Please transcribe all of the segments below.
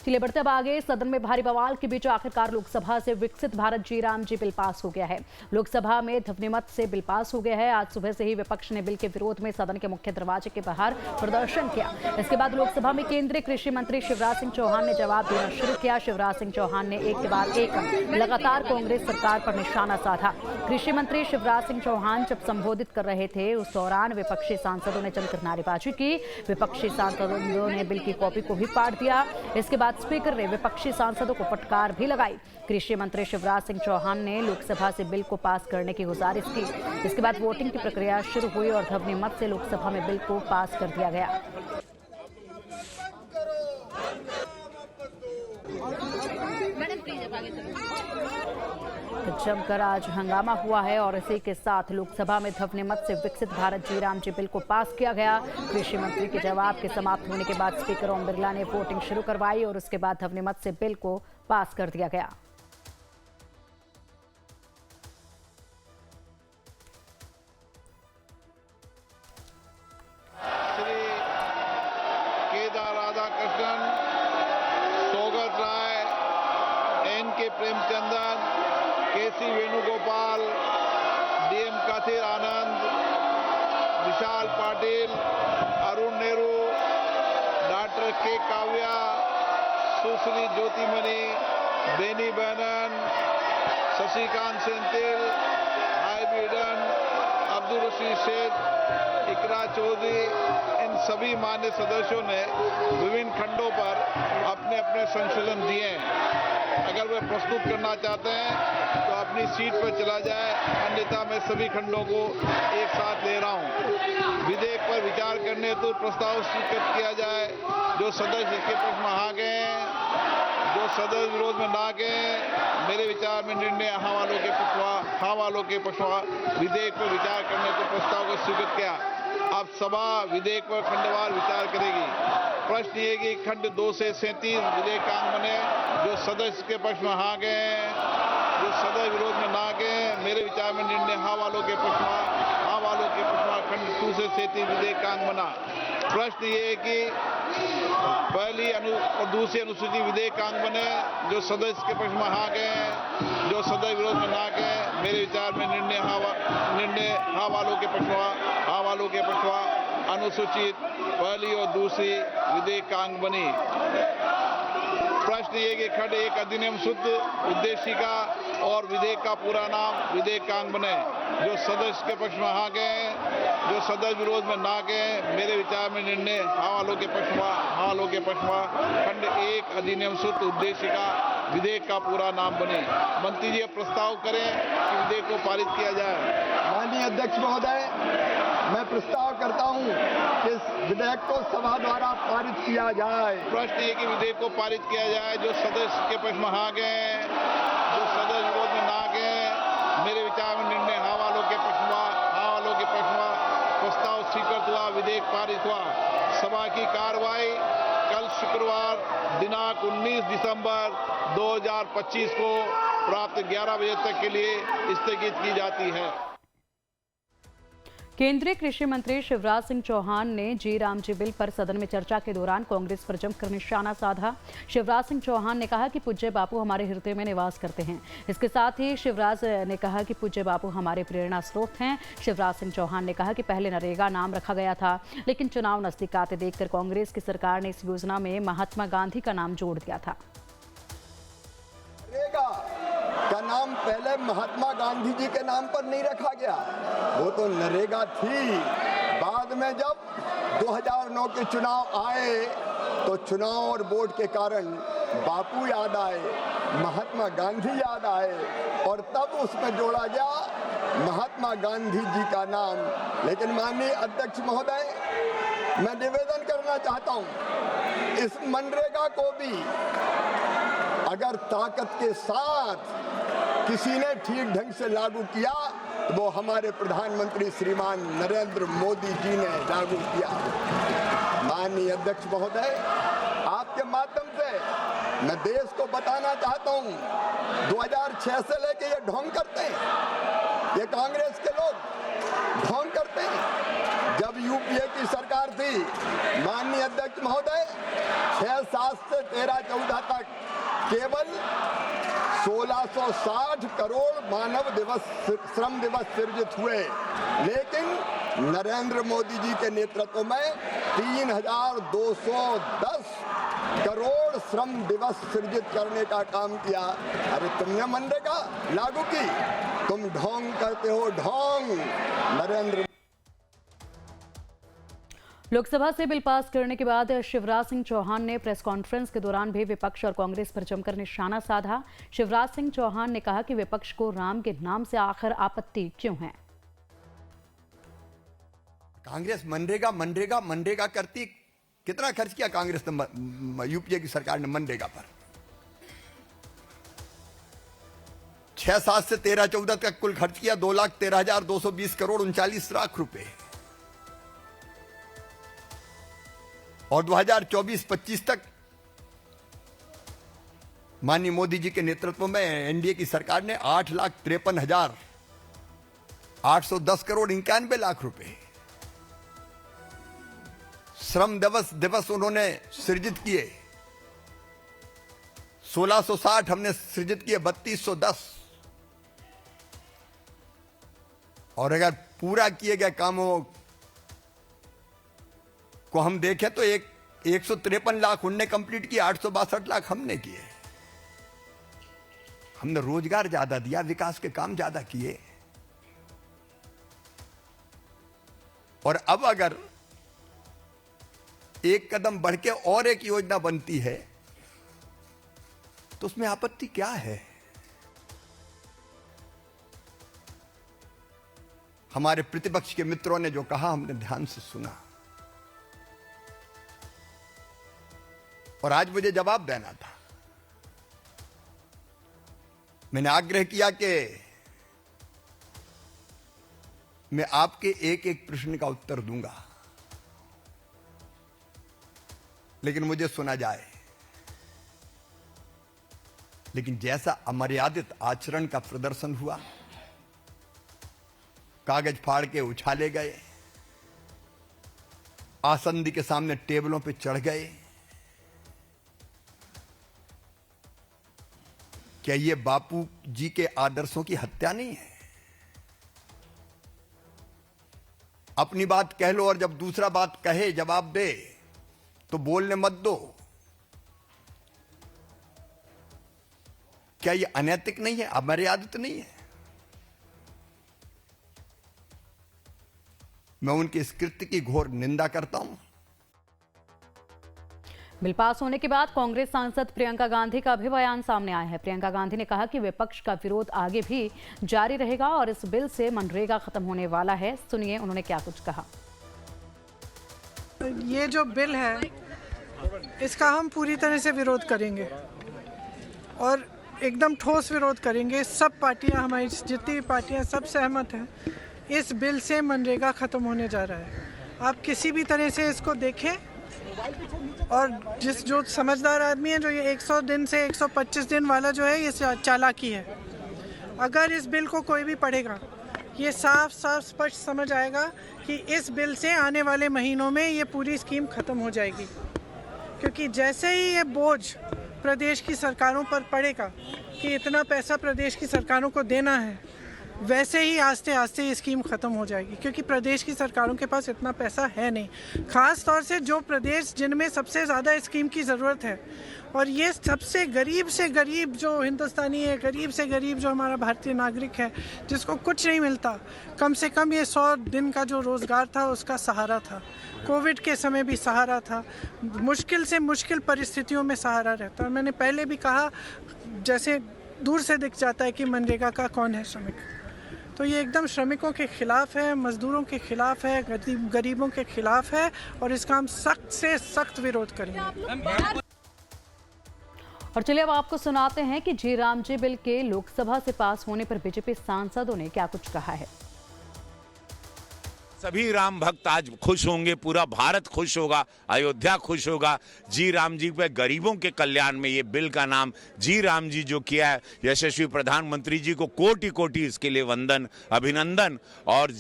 चलिए बढ़ते अब आगे। सदन में भारी बवाल के बीच आखिरकार लोकसभा से विकसित भारत जी राम जी बिल पास हो गया है। लोकसभा में ध्वनिमत से बिल पास हो गया है। आज सुबह से ही विपक्ष ने बिल के विरोध में सदन के मुख्य दरवाजे के बाहर प्रदर्शन किया। इसके बाद लोकसभा में केंद्रीय कृषि मंत्री शिवराज सिंह चौहान ने जवाब देना शुरू किया। शिवराज सिंह चौहान ने एक के बाद एक लगातार कांग्रेस सरकार पर निशाना साधा। कृषि मंत्री शिवराज सिंह चौहान जब संबोधित कर रहे थे उस दौरान विपक्षी सांसदों ने जमकर नारेबाजी की। विपक्षी सांसदों ने बिल की कॉपी को भी फाड़ दिया। इसके बाद स्पीकर ने विपक्षी सांसदों को फटकार भी लगाई। कृषि मंत्री शिवराज सिंह चौहान ने लोकसभा से बिल को पास करने की गुजारिश की। इसके बाद वोटिंग की प्रक्रिया शुरू हुई और ध्वनिमत से लोकसभा में बिल को पास कर दिया गया। जमकर आज हंगामा हुआ है और इसी के साथ लोकसभा में ध्वनिमत से विकसित भारत जी राम जी बिल को पास किया गया। कृषि मंत्री के जवाब के समाप्त होने के बाद स्पीकर ओम बिरला ने वोटिंग शुरू करवाई और उसके बाद ध्वनिमत से बिल को पास कर दिया गया। Shri Kedar Radhakrishnan, Saugata Roy, NK. Premachandran, KC. Venugopal, DM. Kathir आनंद, विशाल पाटिल, अरुण नेहरू, डॉक्टर के. काव्या, सुश्री ज्योतिमणि, बेनी बैनन, शशिकांत सेंथिल, हाईबी ईडन, अब्दुल रशीद शेख, इकरा चौधरी, इन सभी मान्य सदस्यों ने विभिन्न खंडों पर अपने अपने संशोधन दिए हैं। अगर वे प्रस्तुत करना चाहते हैं तो अपनी सीट पर चला जाए, अन्यथा मैं सभी खंडों को एक साथ ले रहा हूं। विधेयक पर विचार करने हेतु प्रस्ताव स्वीकृत किया जाए। जो सदस्य इसके पक्ष में आ गए हैं, जो सदस्य विरोध में ना गए, मेरे विचार में निर्णय हाँ वालों के पक्षवा विधेयक पर विचार करने के प्रस्ताव को स्वीकृत किया। अब सभा विधेयक पर खंडवार विचार करेगी। प्रश्न ये कि खंड 2 से 37 विधेयकांग बने। जो सदस्य के पक्ष में हाँ गए, जो सदस्य विरोध में ना गए, मेरे विचार में निर्णय हाँ वालों के पक्षमा खंड 2 से 37 विधेयकांग बना। प्रश्न ये है कि पहली और दूसरी अनुसूची विधेयकांग बने। जो सदस्य के पक्ष में हाँ गए, जो सदस्य विरोध में ना गए, मेरे विचार में निर्णय हाँ वालों के पक्षवा अनुसूचित पहली और दूसरी विधेयकांग बनी। प्रश्न ये कि खंड 1 अधिनियम शुद्ध उद्देशिका और विधेयक का पूरा नाम विधेयकांग बने। जो सदस्य के पक्ष में हाँ गए, जो सदस्य विरोध में ना गए, मेरे विचार में निर्णय हाँ वालों के पक्षवा खंड 1 अधिनियम शुद्ध उद्देशिका विधेयक का पूरा नाम बने। मंत्री जी प्रस्ताव करें कि विधेयक को पारित किया जाए। माननीय अध्यक्ष महोदय, मैं प्रस्ताव करता हूं कि इस विधेयक को सभा द्वारा पारित किया जाए। प्रश्न ये कि विधेयक को पारित किया जाए। जो सदस्य के पक्ष में हाँ गए, जो सदस्य विरोध में ना गए, मेरे विचार में निर्णय हाँ वालों के पक्षमा प्रस्ताव स्वीकृत हुआ, विधेयक पारित हुआ। सभा की कार्रवाई कल शुक्रवार दिनांक 19 दिसंबर 2025 को प्राप्त 11 बजे तक के लिए स्थगित की जाती है। केंद्रीय कृषि मंत्री शिवराज सिंह चौहान ने जी राम जी बिल पर सदन में चर्चा के दौरान कांग्रेस पर जमकर निशाना साधा। शिवराज सिंह चौहान ने कहा कि पूज्य बापू हमारे हृदय में निवास करते हैं। इसके साथ ही शिवराज ने कहा कि पूज्य बापू हमारे प्रेरणा स्रोत हैं। शिवराज सिंह चौहान ने कहा कि पहले नरेगा नाम रखा गया था, लेकिन चुनाव नजदीक आते देखकर कांग्रेस की सरकार ने इस योजना में महात्मा गांधी का नाम जोड़ दिया था। का नाम पहले महात्मा गांधी जी के नाम पर नहीं रखा गया, वो तो नरेगा थी। बाद में जब 2009 के चुनाव आए तो चुनाव और वोट के कारण बापू याद आए, महात्मा गांधी याद आए और तब उसमें जोड़ा गया महात्मा गांधी जी का नाम। लेकिन माननीय अध्यक्ष महोदय, मैं निवेदन करना चाहता हूं, इस मनरेगा को भी अगर ताकत के साथ किसी ने ठीक ढंग से लागू किया तो वो हमारे प्रधानमंत्री श्रीमान नरेंद्र मोदी जी ने लागू किया। माननीय अध्यक्ष महोदय, आपके माध्यम से मैं देश को बताना चाहता हूं, 2006 से लेके ये ढोंग करते हैं, ये कांग्रेस के लोग ढोंग करते हैं। जब यूपीए की सरकार थी, माननीय अध्यक्ष महोदय, 6-7 से 13-14 तक केवल 1660 करोड़ मानव दिवस श्रम दिवस सृजित हुए, लेकिन नरेंद्र मोदी जी के नेतृत्व में 3210 करोड़ श्रम दिवस सृजित करने का काम किया। अरे तुमने मनरेगा लागू की, तुम ढोंग करते हो, ढोंग। नरेंद्र लोकसभा से बिल पास करने के बाद शिवराज सिंह चौहान ने प्रेस कॉन्फ्रेंस के दौरान भी विपक्ष और कांग्रेस पर जमकर निशाना साधा। शिवराज सिंह चौहान ने कहा कि विपक्ष को राम के नाम से आखिर आपत्ति क्यों है। कांग्रेस मनरेगा करती, कितना खर्च किया कांग्रेस ने, यूपीए की सरकार ने मनरेगा पर? 6-7 से 13-14 तक कुल खर्च किया 2,13,220 करोड़ 39 लाख रुपए। और 2024-25 तक माननीय मोदी जी के नेतृत्व में एनडीए की सरकार ने 8,53,810 करोड़ 91 लाख रुपए श्रम दिवस उन्होंने सृजित किए। 1660 हमने सृजित किए, 3210। और अगर पूरा किए गए कामों को हम देखें तो 153 लाख उनने कंप्लीट किए, 862 लाख हमने किए। हमने रोजगार ज्यादा दिया, विकास के काम ज्यादा किए। और अब अगर एक कदम बढ़ के और एक योजना बनती है तो उसमें आपत्ति क्या है? हमारे प्रतिपक्ष के मित्रों ने जो कहा हमने ध्यान से सुना और आज मुझे जवाब देना था। मैंने आग्रह किया कि मैं आपके एक एक प्रश्न का उत्तर दूंगा, लेकिन मुझे सुना जाए। लेकिन जैसा अमर्यादित आचरण का प्रदर्शन हुआ, कागज फाड़ के उछाले गए, आसंदी के सामने टेबलों पे चढ़ गए, क्या ये बापू जी के आदर्शों की हत्या नहीं है? अपनी बात कह लो और जब दूसरा बात कहे जवाब दे तो बोलने मत दो। क्या ये अनैतिक नहीं है, अमर्यादित नहीं है? मैं उनके इस कृत्य की घोर निंदा करता हूं। बिल पास होने के बाद कांग्रेस सांसद प्रियंका गांधी का भी बयान सामने आया है। प्रियंका गांधी ने कहा कि विपक्ष का विरोध आगे भी जारी रहेगा और इस बिल से मनरेगा खत्म होने वाला है। सुनिए उन्होंने क्या कुछ कहा। ये जो बिल है इसका हम पूरी तरह से विरोध करेंगे और एकदम ठोस विरोध करेंगे। सब पार्टियां, हमारी जितनी भी पार्टियां, सब सहमत हैं। इस बिल से मनरेगा ख़त्म होने जा रहा है। आप किसी भी तरह से इसको देखें और जो समझदार आदमी है, जो ये 100 दिन से 125 दिन वाला जो है, ये चालाकी है। अगर इस बिल को कोई भी पढ़ेगा, ये साफ स्पष्ट समझ आएगा कि इस बिल से आने वाले महीनों में ये पूरी स्कीम ख़त्म हो जाएगी। क्योंकि जैसे ही ये बोझ प्रदेश की सरकारों पर पड़ेगा कि इतना पैसा प्रदेश की सरकारों को देना है, वैसे ही आस्ते आस्ते ये स्कीम ख़त्म हो जाएगी। क्योंकि प्रदेश की सरकारों के पास इतना पैसा है नहीं, ख़ास तौर से जो प्रदेश जिनमें सबसे ज़्यादा स्कीम की ज़रूरत है। और ये सबसे गरीब से गरीब जो हिंदुस्तानी है, गरीब से गरीब जो हमारा भारतीय नागरिक है, जिसको कुछ नहीं मिलता, कम से कम ये 100 दिन का जो रोज़गार था उसका सहारा था। कोविड के समय भी सहारा था, मुश्किल से मुश्किल परिस्थितियों में सहारा रहता है। मैंने पहले भी कहा, जैसे दूर से दिख जाता है कि मनरेगा का कौन है श्रमिक, तो ये एकदम श्रमिकों के खिलाफ है, मजदूरों के खिलाफ है, गरीबों के खिलाफ है और इसका हम सख्त से सख्त विरोध करेंगे। और चलिए अब आपको सुनाते हैं कि जी राम जी बिल के लोकसभा से पास होने पर बीजेपी सांसदों ने क्या कुछ कहा है। सभी राम भक्त आज खुश होंगे, पूरा भारत खुश होगा, अयोध्या खुश होगा। जी राम जी पे गरीबों के कल्याण में ये बिल का नाम जी राम जी जो किया है, यशस्वी प्रधानमंत्री जी को कोटि कोटि इसके लिए वंदन, अभिनंदन और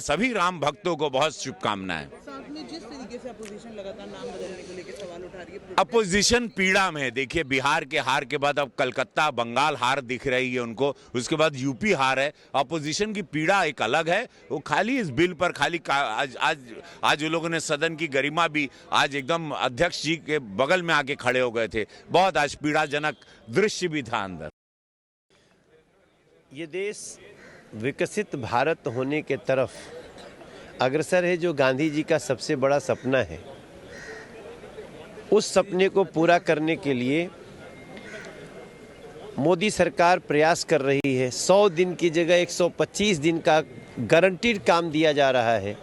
सभी राम भक्तों को बहुत शुभकामनाएं। साथ में जिस तरीके से अपोजिशन लगातार नाम बदलने को लेकर सवाल उठा अपोजिशन पीड़ा में है। देखिए, बिहार के हार के बाद अब कलकत्ता बंगाल हार दिख रही है उनको, उसके बाद यूपी हार है। अपोजिशन की पीड़ा एक अलग है। वो खाली इस बिल पर आज वो लोगों ने सदन की गरिमा भी आज एकदम अध्यक्ष जी के बगल में आके खड़े हो गए थे। बहुत आज पीड़ाजनक दृश्य भी था अंदर। ये देश विकसित भारत होने के तरफ अग्रसर है, जो गांधी जी का सबसे बड़ा सपना है। उस सपने को पूरा करने के लिए मोदी सरकार प्रयास कर रही है। 100 दिन की जगह 125 दिन का गारंटीड काम दिया जा रहा है।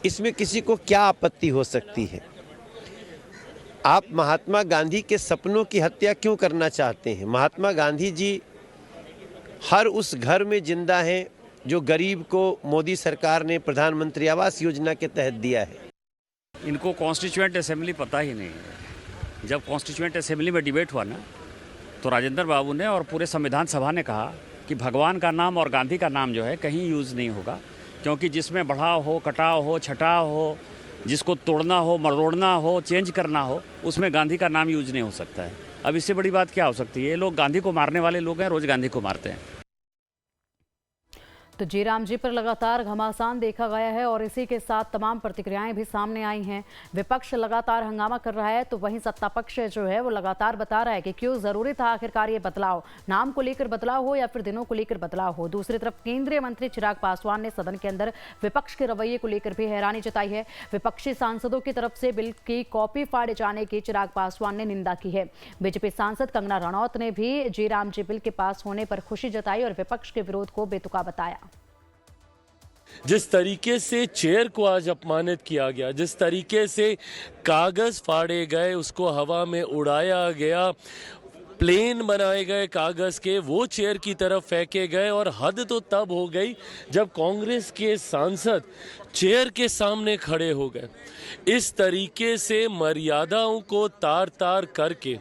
इसमें किसी को क्या आपत्ति हो सकती है? आप महात्मा गांधी के सपनों की हत्या क्यों करना चाहते हैं? महात्मा गांधी जी हर उस घर में जिंदा हैं जो गरीब को मोदी सरकार ने प्रधानमंत्री आवास योजना के तहत दिया है। इनको कॉन्स्टिट्यूएंट असेंबली पता ही नहीं है। जब कॉन्स्टिट्यूएंट असेंबली में डिबेट हुआ ना, तो राजेंद्र बाबू ने और पूरे संविधान सभा ने कहा कि भगवान का नाम और गांधी का नाम जो है कहीं यूज़ नहीं होगा, क्योंकि जिसमें बढ़ाव हो, कटाव हो, छटाव हो, जिसको तोड़ना हो, मरोड़ना हो, चेंज करना हो, उसमें गांधी का नाम यूज नहीं हो सकता है। अब इससे बड़ी बात क्या हो सकती है? ये लोग गांधी को मारने वाले लोग हैं, रोज गांधी को मारते हैं। तो जयराम जी पर लगातार घमासान देखा गया है और इसी के साथ तमाम प्रतिक्रियाएं भी सामने आई हैं। विपक्ष लगातार हंगामा कर रहा है, तो वहीं सत्ता पक्ष जो है वो लगातार बता रहा है कि क्यों जरूरी था आखिरकार ये बदलाव, नाम को लेकर बदलाव हो या फिर दिनों को लेकर बदलाव हो। दूसरी तरफ केंद्रीय मंत्री चिराग पासवान ने सदन के अंदर विपक्ष के रवैये को लेकर भी हैरानी जताई है। विपक्षी सांसदों की तरफ से बिल की कॉपी फाड़े जाने की चिराग पासवान ने निंदा की है। बीजेपी सांसद कंगना रनौत ने भी जयराम जी बिल के पास होने पर खुशी जताई और विपक्ष के विरोध को बेतुका बताया। जिस तरीके से चेयर को आज अपमानित किया गया, जिस तरीके से कागज फाड़े गए, उसको हवा में उड़ाया गया, प्लेन बनाए गए कागज के, वो चेयर की तरफ फेंके गए। और हद तो तब हो गई जब कांग्रेस के सांसद चेयर के सामने खड़े हो गए। इस तरीके से मर्यादाओं को तार तार करके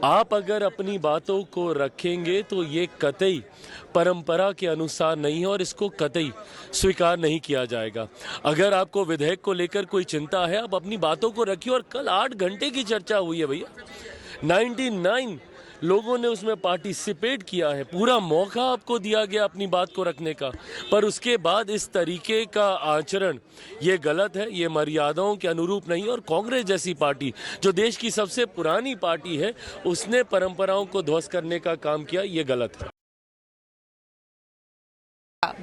आप अगर अपनी बातों को रखेंगे तो ये कतई परंपरा के अनुसार नहीं है और इसको कतई स्वीकार नहीं किया जाएगा। अगर आपको विधेयक को लेकर कोई चिंता है, आप अपनी बातों को रखिए। और कल 8 घंटे की चर्चा हुई है भैया, 99 लोगों ने उसमें पार्टिसिपेट किया है, पूरा मौका आपको दिया गया अपनी बात को रखने का। पर उसके बाद इस तरीके का आचरण ये गलत है, ये मर्यादाओं के अनुरूप नहीं। और कांग्रेस जैसी पार्टी जो देश की सबसे पुरानी पार्टी है, उसने परंपराओं को ध्वस्त करने का काम किया, ये गलत है।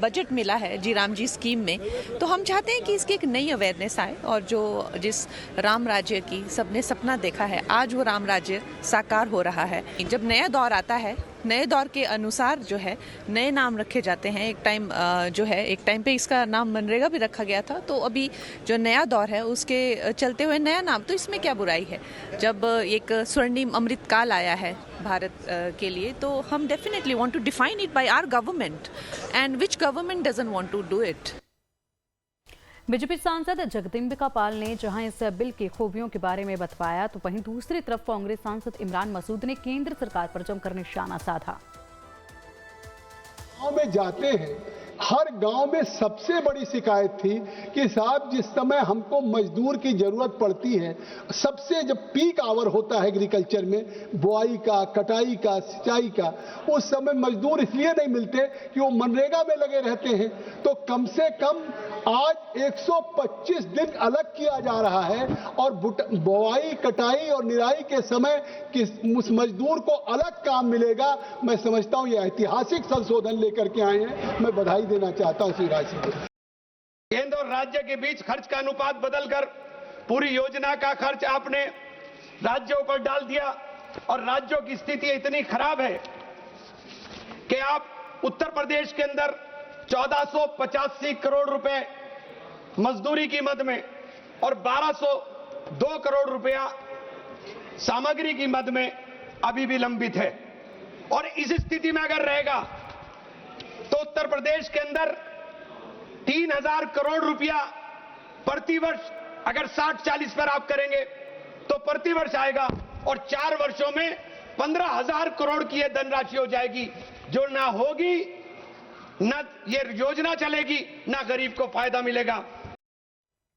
बजट मिला है जयराम जी स्कीम में, तो हम चाहते हैं कि इसकी एक नई अवेयरनेस आए और जिस राम राज्य की सबने सपना देखा है, आज वो राम राज्य साकार हो रहा है। जब नया दौर आता है, नए दौर के अनुसार जो है नए नाम रखे जाते हैं। एक टाइम पे इसका नाम मनरेगा भी रखा गया था, तो अभी जो नया दौर है उसके चलते हुए नया नाम, तो इसमें क्या बुराई है? जब एक स्वर्णिम अमृत काल आया है भारत के लिए, तो हम definitely want to define it by our government, and which government doesn't want to do it. BJP सांसद जगदम्बिका पाल ने जहां इस बिल की खूबियों के बारे में बतवाया, तो वहीं दूसरी तरफ कांग्रेस सांसद इमरान मसूद ने केंद्र सरकार पर जमकर निशाना साधा। गांव में जाते हैं, हर गांव में सबसे बड़ी शिकायत थी कि साहब जिस समय हमको मजदूर की जरूरत पड़ती है, सबसे जब पीक आवर होता है एग्रीकल्चर में, बुआई का, कटाई का, सिंचाई का, उस समय मजदूर इसलिए नहीं मिलते कि वो मनरेगा में लगे रहते हैं। तो कम से कम आज 125 दिन अलग किया जा रहा है और बुआई, कटाई और निराई के समय उस मजदूर को अलग काम मिलेगा। मैं समझता हूं ये ऐतिहासिक संशोधन लेकर के आए हैं, मैं बधाई देना चाहता हूं शिवराज सिंह। केंद्र और राज्य के बीच खर्च का अनुपात बदलकर पूरी योजना का खर्च आपने राज्यों पर डाल दिया और राज्यों की स्थिति इतनी खराब है कि आप उत्तर प्रदेश के अंदर 1485 करोड़ रुपए मजदूरी की मद में और 1202 करोड़ रुपया सामग्री की मद में अभी भी लंबित है। और इस स्थिति में अगर रहेगा तो उत्तर प्रदेश के अंदर 3000 करोड़ रुपया प्रतिवर्ष अगर 60-40 पर आप करेंगे तो प्रतिवर्ष आएगा और 4 वर्षों में 15,000 करोड़ की यह धनराशि हो जाएगी, जो ना होगी, ना ये योजना चलेगी, ना गरीब को फायदा मिलेगा।